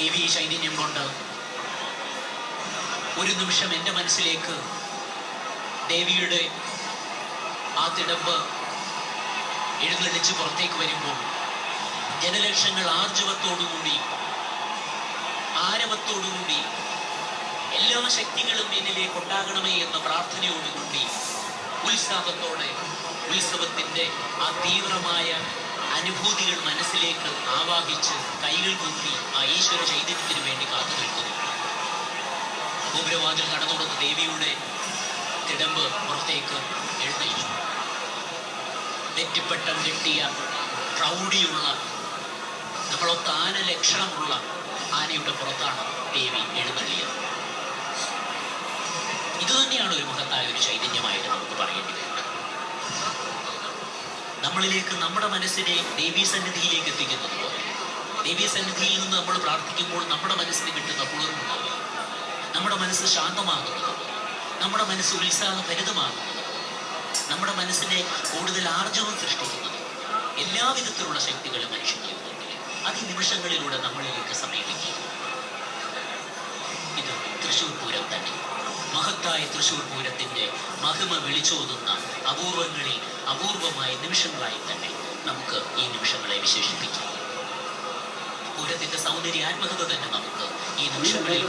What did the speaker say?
ദേവീ ചൈതന്യം കൊണ്ട് ഒരു നിമിഷം എൻ്റെ മനസ്സിലേക്ക് ദേവിയുടെ ആ തിടമ്പ് എഴുന്നള്ളിച്ച് പുറത്തേക്ക് വരുമ്പോൾ ജനലക്ഷങ്ങൾ ആർജവത്തോടുകൂടി ആരവത്തോടുകൂടി എല്ലാ ശക്തികളും എന്നിലേക്ക് ഉണ്ടാകണമേ എന്ന പ്രാർത്ഥനയോടുകൂടി ഉത്സാഹത്തോടെ ഉത്സവത്തിന്റെ ആ തീവ്രമായ അനുഭൂതികൾ മനസ്സിലേക്ക് ആവാഹിച്ച് കൈകൾ കൂപ്പി ആ ഈശ്വര ചൈതന്യത്തിന് വേണ്ടി കാത്തു നിൽക്കുന്നു. ഗോപുരവാതിൽ കടന്നുകൊടുത്ത ദേവിയുടെ തിടമ്പ് പുറത്തേക്ക് എഴുന്നേറ്റു. നെറ്റിപ്പട്ടം കെട്ടിയ പ്രൗഢിയുള്ള നമ്മളൊത്ത ആന ലക്ഷണമുള്ള ആനയുടെ പുറത്താണ് ദേവി എഴുന്നള്ളിയത്. ഇതുതന്നെയാണ് ഒരു മഹത്തായ ഒരു ചൈതന്യമായിട്ട് നമുക്ക് പറയേണ്ടി വരും. നമ്മളിലേക്ക് നമ്മുടെ മനസ്സിനെ ദേവീ സന്നിധിയിലേക്ക് എത്തിക്കുന്നത് പോലെ ദേവീ സന്നിധിയിൽ നിന്ന് നമ്മൾ പ്രാർത്ഥിക്കുമ്പോൾ നമ്മുടെ മനസ്സിന് കിട്ടുന്ന കുളിർമുണ്ടാവും, നമ്മുടെ മനസ്സ് ശാന്തമാകുന്നത്, നമ്മുടെ മനസ്സ് ഉത്സാഹഭരിതമാകുന്നത്, നമ്മുടെ മനസ്സിനെ കൂടുതൽ ആർജവം സൃഷ്ടിക്കുന്നത്, എല്ലാവിധത്തിലുള്ള ശക്തികളും മനുഷ്യ ജീവിതത്തിൽ അതിനിമിഷങ്ങളിലൂടെ നമ്മളിലേക്ക് സമീപിക്കും. ഇത് തൃശ്ശൂർ പൂരം തന്നെ, മഹത്തായ തൃശ്ശൂർ പൂരത്തിന്റെ മഹിമ വിളിച്ചോതുന്ന അപൂർവങ്ങളിൽ അപൂർവമായ നിമിഷങ്ങളായി തന്നെ നമുക്ക് ഈ നിമിഷങ്ങളെ വിശേഷിപ്പിക്കാം. പൂരത്തിന്റെ സൗന്ദര്യാത്മകത തന്നെ നമുക്ക് ഈ നിമിഷങ്ങളിൽ